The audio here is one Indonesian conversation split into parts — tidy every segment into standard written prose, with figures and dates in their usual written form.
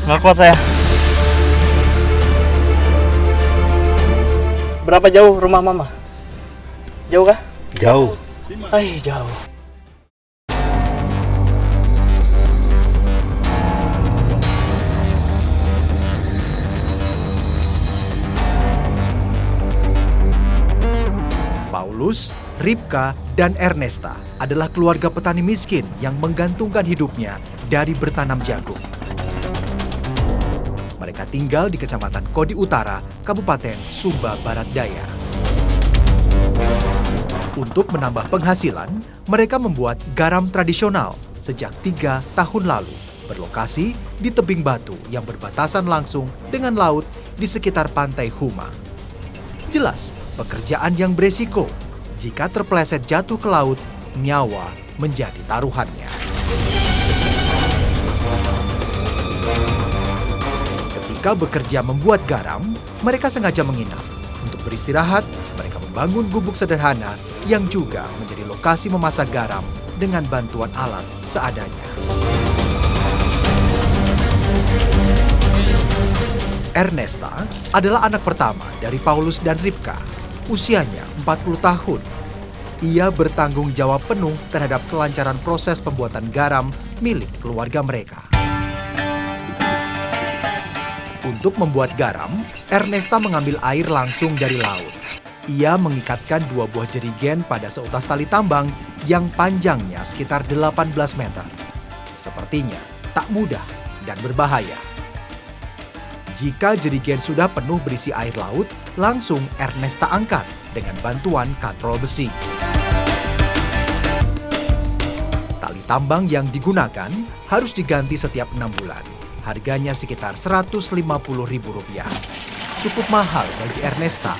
Nggak kuat saya. Berapa jauh rumah mama? Jauh kah? Jauh. Jauh. Paulus, Ripka, dan Ernesta adalah keluarga petani miskin yang menggantungkan hidupnya dari bertanam jagung. Mereka tinggal di Kecamatan Kodi Utara, Kabupaten Sumba Barat Daya. Untuk menambah penghasilan, mereka membuat garam tradisional sejak 3 tahun lalu, berlokasi di tebing batu yang berbatasan langsung dengan laut di sekitar pantai Huma. Jelas, pekerjaan yang beresiko. Jika terpeleset jatuh ke laut, nyawa menjadi taruhannya. Ketika bekerja membuat garam, mereka sengaja menginap. Untuk beristirahat, mereka membangun gubuk sederhana yang juga menjadi lokasi memasak garam dengan bantuan alat seadanya. Ernesta adalah anak pertama dari Paulus dan Ripka. Usianya 40 tahun. Ia bertanggung jawab penuh terhadap kelancaran proses pembuatan garam milik keluarga mereka. Untuk membuat garam, Ernesta mengambil air langsung dari laut. Ia mengikatkan 2 buah jerigen pada seutas tali tambang yang panjangnya sekitar 18 meter. Sepertinya tak mudah dan berbahaya. Jika jerigen sudah penuh berisi air laut, langsung Ernesta angkat dengan bantuan katrol besi. Tali tambang yang digunakan harus diganti setiap 6 bulan. Harganya sekitar Rp150.000. Cukup mahal bagi Ernesta.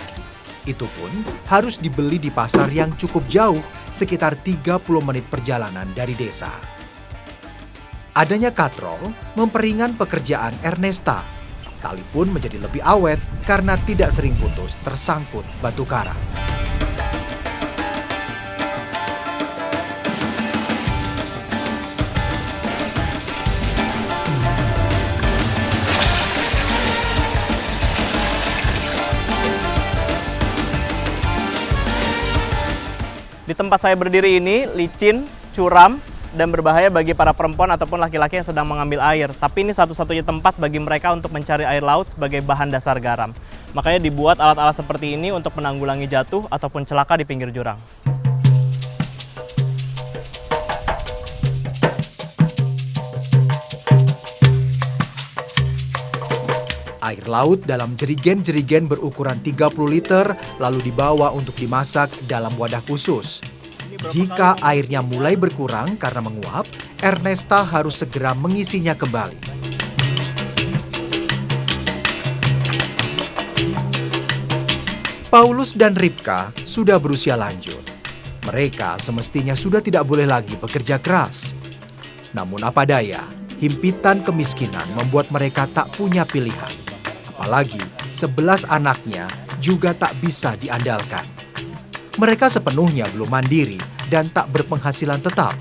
Itu pun harus dibeli di pasar yang cukup jauh, sekitar 30 menit perjalanan dari desa. Adanya katrol memperingan pekerjaan Ernesta. Tali pun menjadi lebih awet karena tidak sering putus tersangkut batu karang. Di tempat saya berdiri ini licin, curam, dan berbahaya bagi para perempuan ataupun laki-laki yang sedang mengambil air. Tapi ini satu-satunya tempat bagi mereka untuk mencari air laut sebagai bahan dasar garam. Makanya dibuat alat-alat seperti ini untuk menanggulangi jatuh ataupun celaka di pinggir jurang. Air laut dalam jerigen-jerigen berukuran 30 liter lalu dibawa untuk dimasak dalam wadah khusus. Jika airnya mulai berkurang karena menguap, Ernesta harus segera mengisinya kembali. Paulus dan Ripka sudah berusia lanjut. Mereka semestinya sudah tidak boleh lagi bekerja keras. Namun apa daya, himpitan kemiskinan membuat mereka tak punya pilihan. Apalagi 11 anaknya juga tak bisa diandalkan. Mereka sepenuhnya belum mandiri dan tak berpenghasilan tetap.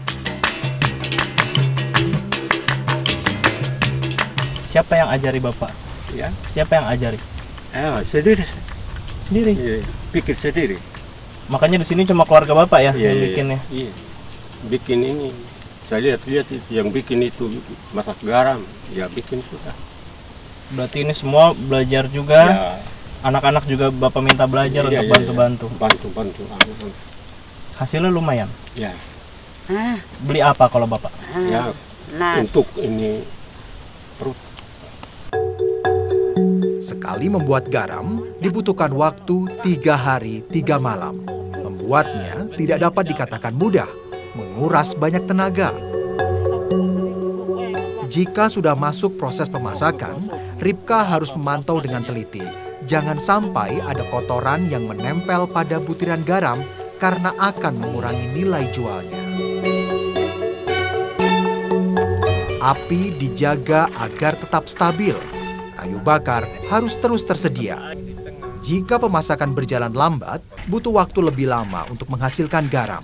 Siapa yang ajari Bapak? Ya, Siapa yang ajari? sendiri. Sendiri. Iya, pikir sendiri. Makanya di sini cuma keluarga Bapak ya Iya, yang iya, bikinnya. Iya. Bikin ini. Saya lihat itu yang bikin itu masak garam, ya bikin sudah. Berarti ini semua belajar juga. Ya, Anak-anak juga Bapak minta belajar iya, untuk iya, bantu-bantu. Bantu-bantu. Hasilnya lumayan. Ya, Beli apa kalau Bapak? ya untuk ini perut. Sekali membuat garam, dibutuhkan waktu 3 hari 3 malam. Membuatnya tidak dapat dikatakan mudah, menguras banyak tenaga. Jika sudah masuk proses pemasakan, Ripka harus memantau dengan teliti. Jangan sampai ada kotoran yang menempel pada butiran garam karena akan mengurangi nilai jualnya. Api dijaga agar tetap stabil. Kayu bakar harus terus tersedia. Jika pemasakan berjalan lambat, butuh waktu lebih lama untuk menghasilkan garam.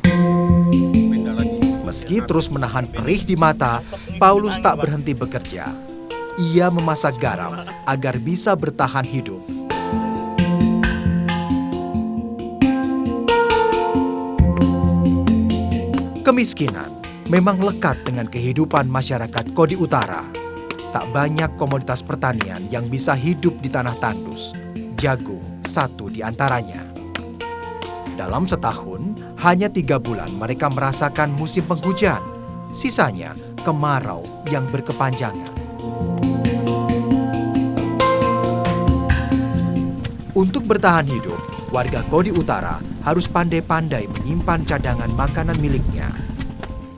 Meski terus menahan perih di mata, Paulus tak berhenti bekerja. ia memasak garam agar bisa bertahan hidup. Kemiskinan memang lekat dengan kehidupan masyarakat Kodi Utara. Tak banyak komoditas pertanian yang bisa hidup di tanah tandus. Jagung satu di antaranya. Dalam setahun, hanya 3 bulan mereka merasakan musim penghujan. Sisanya kemarau yang berkepanjangan. Untuk bertahan hidup, warga Kodi Utara harus pandai-pandai menyimpan cadangan makanan miliknya.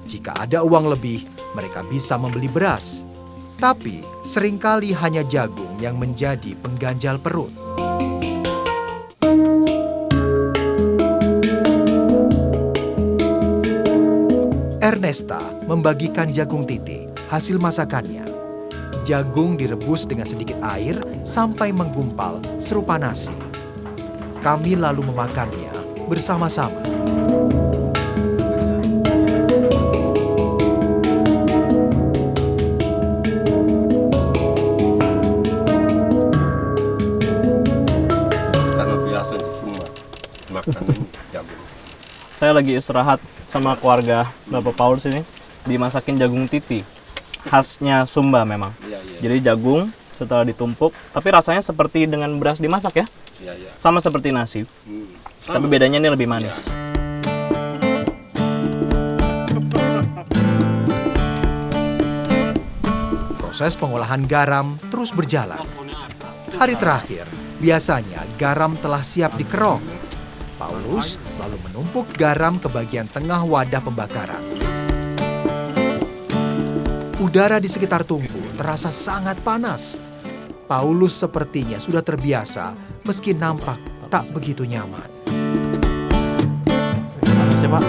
Jika ada uang lebih, mereka bisa membeli beras. Tapi seringkali hanya jagung yang menjadi pengganjal perut. Ernesta membagikan jagung titi, hasil masakannya. Jagung direbus dengan sedikit air sampai menggumpal serupa nasi. Kami lalu memakannya bersama-sama. Karena biasa di semua makanan jagung. Saya lagi istirahat sama keluarga Bapak Paulus ini, dimasakin jagung titi. Khasnya Sumba memang. Iya, iya. Jadi jagung setelah ditumpuk, tapi rasanya seperti dengan beras dimasak ya? Iya, iya. Sama seperti nasi. Sama. Tapi bedanya ini lebih manis. Proses pengolahan garam terus berjalan. Hari terakhir, biasanya garam telah siap dikerok. Paulus lalu menumpuk garam ke bagian tengah wadah pembakaran. Udara di sekitar tungku terasa sangat panas. Paulus sepertinya sudah terbiasa meski nampak tak begitu nyaman. Panas ya Pak.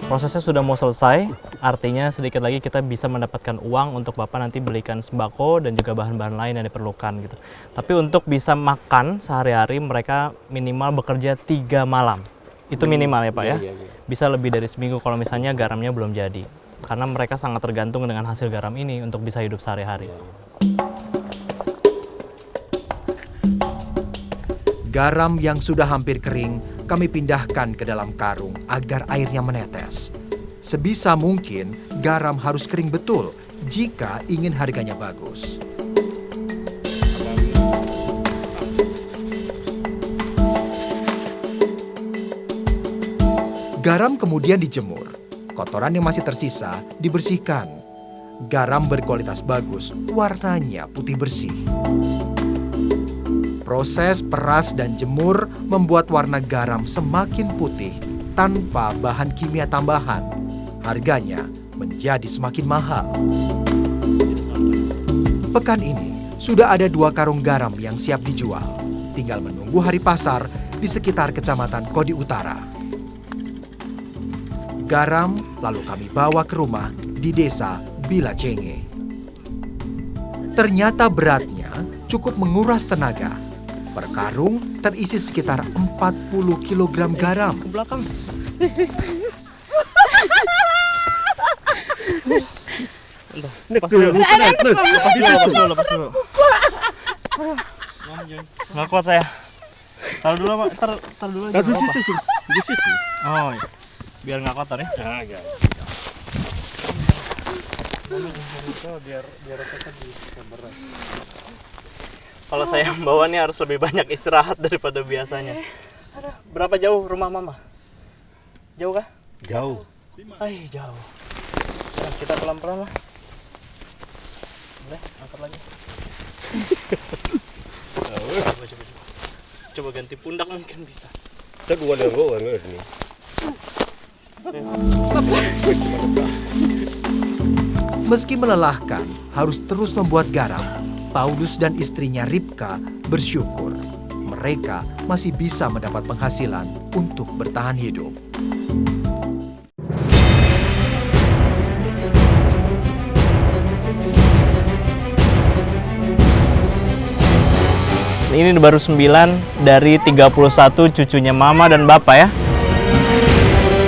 Prosesnya sudah mau selesai, artinya sedikit lagi kita bisa mendapatkan uang untuk Bapak nanti belikan sembako dan juga bahan-bahan lain yang diperlukan gitu. Tapi untuk bisa makan sehari-hari mereka minimal bekerja 3 malam. Itu minimal ya Pak ya? Iya, iya. Bisa lebih dari seminggu kalau misalnya garamnya belum jadi. Karena mereka sangat tergantung dengan hasil garam ini untuk bisa hidup sehari-hari. Garam yang sudah hampir kering kami pindahkan ke dalam karung agar airnya menetes. Sebisa mungkin garam harus kering betul jika ingin harganya bagus. Garam kemudian dijemur. Kotoran yang masih tersisa dibersihkan. Garam berkualitas bagus, warnanya putih bersih. Proses peras dan jemur membuat warna garam semakin putih tanpa bahan kimia tambahan. Harganya menjadi semakin mahal. Pekan ini sudah ada 2 karung garam yang siap dijual. Tinggal menunggu hari pasar di sekitar Kecamatan Kodi Utara. Garam lalu kami bawa ke rumah di desa Bilacenge. Ternyata beratnya cukup menguras tenaga. Per karung terisi sekitar 40 kg garam. Ke belakang. Lepas dulu. Lepas dulu. Nggak kuat saya. Taruh dulu Pak. Taruh dulu aja. Di situ. Oh iya. Biar nggak kotor ya. Ya. Kalau saya membawa nih harus lebih banyak istirahat daripada biasanya. Berapa jauh rumah Mama? Jauh kah? Jauh. Jauh. Nah, kita pelan-pelan lah. Boleh, angkat lagi. Coba ganti pundak mungkin bisa. Kita gua ini. Meski melelahkan, harus terus membuat garam. Paulus dan istrinya Ribka bersyukur mereka masih bisa mendapat penghasilan untuk bertahan hidup. Ini baru 9 dari 31 cucunya Mama dan Bapak ya.